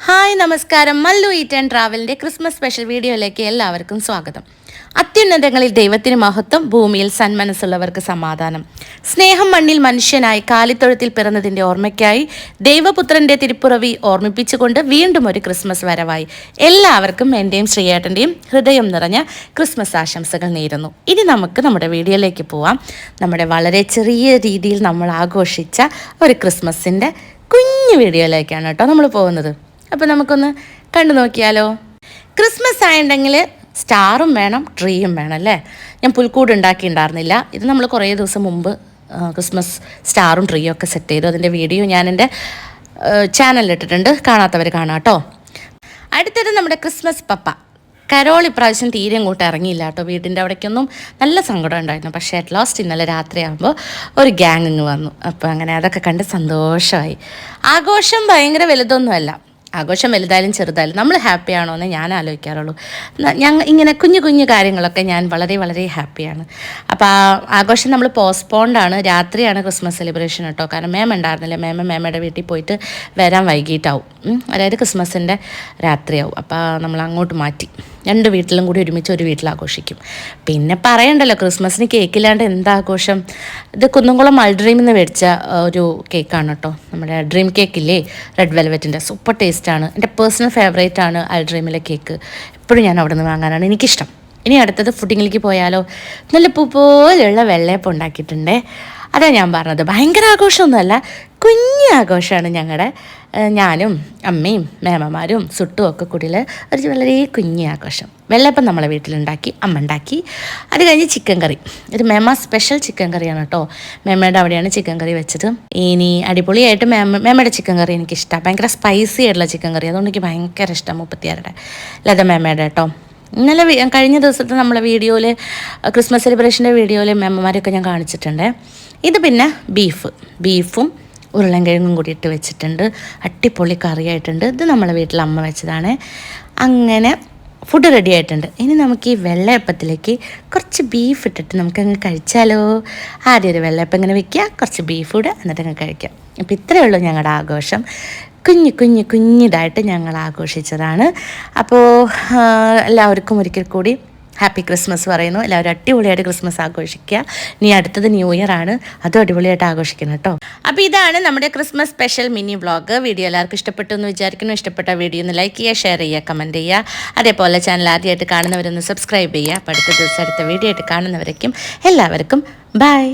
Hi നമസ്കാരം. Mallu eat and ട്രാവലിൻ്റെ Christmas special വീഡിയോയിലേക്ക് എല്ലാവർക്കും സ്വാഗതം. അത്യുന്നതങ്ങളിൽ ദൈവത്തിന് മഹത്വം, ഭൂമിയിൽ സന്മനസ്സുള്ളവർക്ക് സമാധാനം. സ്നേഹം മണ്ണിൽ മനുഷ്യനായി കാലിത്തൊഴുത്തിൽ പിറന്നതിൻ്റെ ഓർമ്മയ്ക്കായി ദൈവപുത്രൻ്റെ തിരുപ്പുറവി ഓർമ്മിപ്പിച്ചുകൊണ്ട് വീണ്ടും ഒരു ക്രിസ്മസ് വരവായി. എല്ലാവർക്കും എൻ്റെയും ശ്രീയേട്ടൻ്റെയും ഹൃദയം നിറഞ്ഞ ക്രിസ്മസ് ആശംസകൾ നേരുന്നു. ഇനി നമുക്ക് നമ്മുടെ വീഡിയോയിലേക്ക് പോവാം. നമ്മുടെ വളരെ ചെറിയ രീതിയിൽ നമ്മൾ ആഘോഷിച്ച ഒരു ക്രിസ്മസിൻ്റെ കുഞ്ഞു വീഡിയോയിലേക്കാണ് കേട്ടോ നമ്മൾ പോകുന്നത്. അപ്പോൾ നമുക്കൊന്ന് കണ്ടു നോക്കിയാലോ. ക്രിസ്മസ് ആയിട്ടുണ്ടെങ്കിൽ സ്റ്റാറും വേണം, ട്രീയും വേണം അല്ലേ. ഞാൻ പുൽക്കൂട് ഉണ്ടാക്കിയിട്ടുണ്ടായിരുന്നില്ല. ഇത് നമ്മൾ കുറേ ദിവസം മുമ്പ് ക്രിസ്മസ് സ്റ്റാറും ട്രീയും ഒക്കെ സെറ്റ് ചെയ്തു. അതിൻ്റെ വീഡിയോ ഞാൻ എൻ്റെ ചാനലിലിട്ടിട്ടുണ്ട്, കാണാത്തവർ കാണാം കേട്ടോ. അടുത്തത് നമ്മുടെ ക്രിസ്മസ് പപ്പ. കരോൾ ഇപ്രാവശ്യം തീരെ ഇങ്ങോട്ട് ഇറങ്ങിയില്ല കേട്ടോ. വീടിൻ്റെ അവിടേക്കൊന്നും നല്ല സങ്കടം ഉണ്ടായിരുന്നു. പക്ഷേ അറ്റ് ലാസ്റ്റ് ഇന്നലെ രാത്രിയാകുമ്പോൾ ഒരു ഗ്യാങ് ഇങ്ങ് വന്നു. അപ്പോൾ അങ്ങനെ അതൊക്കെ കണ്ട് സന്തോഷമായി. ആഘോഷം ഭയങ്കര വലുതൊന്നുമല്ല. ആഘോഷം വലുതായാലും ചെറുതായാലും നമ്മൾ ഹാപ്പി ആണോ എന്ന് ഞാൻ ആലോചിക്കാറുള്ളൂ. ഇങ്ങനെ കുഞ്ഞു കുഞ്ഞു കാര്യങ്ങളൊക്കെ ഞാൻ വളരെ വളരെ ഹാപ്പിയാണ്. അപ്പോൾ ആഘോഷം നമ്മൾ പോസ്റ്റ്പോണ്ടാണ്. രാത്രിയാണ് ക്രിസ്മസ് സെലിബ്രേഷൻ കേട്ടോ. കാരണം മേമ ഉണ്ടായിരുന്നില്ല. മേമയുടെ വീട്ടിൽ പോയിട്ട് വരാൻ വൈകിട്ടാവും. അതായത് ക്രിസ്മസിൻ്റെ രാത്രിയാവും. അപ്പോൾ നമ്മൾ അങ്ങോട്ട് മാറ്റി. രണ്ട് വീട്ടിലും കൂടി ഒരുമിച്ച് ഒരു വീട്ടിൽ ആഘോഷിക്കും. പിന്നെ പറയണ്ടല്ലോ, ക്രിസ്മസിന് കേക്കില്ലാണ്ട് എന്താഘോഷം. ഇത് കുന്നംകുളം മൾഡ്രീമിൽ നിന്ന് മേടിച്ച ഒരു കേക്കാണ് കേട്ടോ. നമ്മുടെ ഡ്രീം കേക്കില്ലേ, റെഡ് വെൽവെറ്റിൻ്റെ, സൂപ്പർ ടേസ്റ്റാണ്. എൻ്റെ പേഴ്സണൽ ഫേവറേറ്റ് ആണ് അൾഡ്രീമിലെ കേക്ക്. എപ്പോഴും ഞാൻ അവിടെ നിന്ന് വാങ്ങാനാണ് എനിക്കിഷ്ടം. ഇനി അടുത്തത് ഫുഡിങ്ങിലേക്ക് പോയാലോ. നല്ല പൂ പോലെയുള്ള വെള്ളയപ്പം ഉണ്ടാക്കിയിട്ടുണ്ടേ. അതാ ഞാൻ പറഞ്ഞത്, ഭയങ്കര ആഘോഷമൊന്നുമല്ല, കുഞ്ഞു ആഘോഷമാണ് ഞങ്ങളുടെ. ഞാനും അമ്മയും മേമമാരും സുട്ടും ഒക്കെ കൂടിയിൽ ഒരു വളരെ കുഞ്ഞു ആഘോഷം. വെള്ളയപ്പം നമ്മളെ വീട്ടിലുണ്ടാക്കി, അമ്മ ഉണ്ടാക്കി. അത് കഴിഞ്ഞ് ചിക്കൻ കറി, ഒരു മേമ സ്പെഷ്യൽ ചിക്കൻ കറിയാണ് കേട്ടോ. മേമയുടെ അവിടെയാണ് ചിക്കൻ കറി വെച്ചത്. ഇനി അടിപൊളിയായിട്ട് മേമയുടെ ചിക്കൻ കറി എനിക്കിഷ്ടമാണ്. ഭയങ്കര സ്പൈസി ആയിട്ടുള്ള ചിക്കൻ കറി, അതുകൊണ്ട് എനിക്ക് ഭയങ്കര ഇഷ്ടം. 36 ലത മേമയുടെ കേട്ടോ. ഇന്നലെ കഴിഞ്ഞ ദിവസത്തെ നമ്മളെ വീഡിയോയിൽ, ക്രിസ്മസ് സെലിബ്രേഷൻ്റെ വീഡിയോയിൽ മേമ്മമാരെയൊക്കെ ഞാൻ കാണിച്ചിട്ടുണ്ട്. ഇത് പിന്നെ ബീഫും ഉരുളൻകിഴങ്ങും കൂടി ഇട്ട് വെച്ചിട്ടുണ്ട്. അടിപൊളി കറിയായിട്ടുണ്ട്. ഇത് നമ്മളെ വീട്ടിൽ അമ്മ വെച്ചതാണ്. അങ്ങനെ ഫുഡ് റെഡി ആയിട്ടുണ്ട്. ഇനി നമുക്ക് ഈ വെള്ളയപ്പത്തിലേക്ക് കുറച്ച് ബീഫ് ഇട്ടിട്ട് നമുക്കങ്ങ് കഴിച്ചാലോ. ആദ്യം ഒരു വെള്ളയപ്പം ഇങ്ങനെ വെക്കുക, കുറച്ച് ബീഫ് ഇടുക, എന്നിട്ട് അങ്ങ് കഴിക്കാം. അപ്പോൾ ഇത്രയേ ഉള്ളൂ ഞങ്ങളുടെ ആഘോഷം. കുഞ്ഞിതായിട്ട് ഞങ്ങൾ ആഘോഷിച്ചതാണ്. അപ്പോൾ എല്ലാവർക്കും ഒരിക്കൽ കൂടി ഹാപ്പി ക്രിസ്മസ് പറയുന്നു. എല്ലാവരും അടിപൊളിയായിട്ട് ക്രിസ്മസ് ആഘോഷിക്കുക. ഇനി അടുത്തത് ന്യൂ ഇയർ ആണ്, അതും അടിപൊളിയായിട്ട് ആഘോഷിക്കണം കേട്ടോ. അപ്പോൾ ഇതാണ് നമ്മുടെ Christmas special mini vlog. Video എല്ലാവർക്കും ഇഷ്ടപ്പെട്ടു എന്ന് വിചാരിക്കുന്നു. ഇഷ്ടപ്പെട്ട വീഡിയോ ഒന്ന് ലൈക്ക് ചെയ്യുക, ഷെയർ ചെയ്യുക, കമൻറ്റ് ചെയ്യുക. അതേപോലെ ചാനൽ ആദ്യമായിട്ട് കാണുന്നവരൊന്ന് സബ്സ്ക്രൈബ് ചെയ്യുക. അപ്പോൾ അടുത്ത ദിവസം അടുത്ത വീഡിയോ ആയിട്ട് കാണുന്നവരേക്കും എല്ലാവർക്കും ബൈ.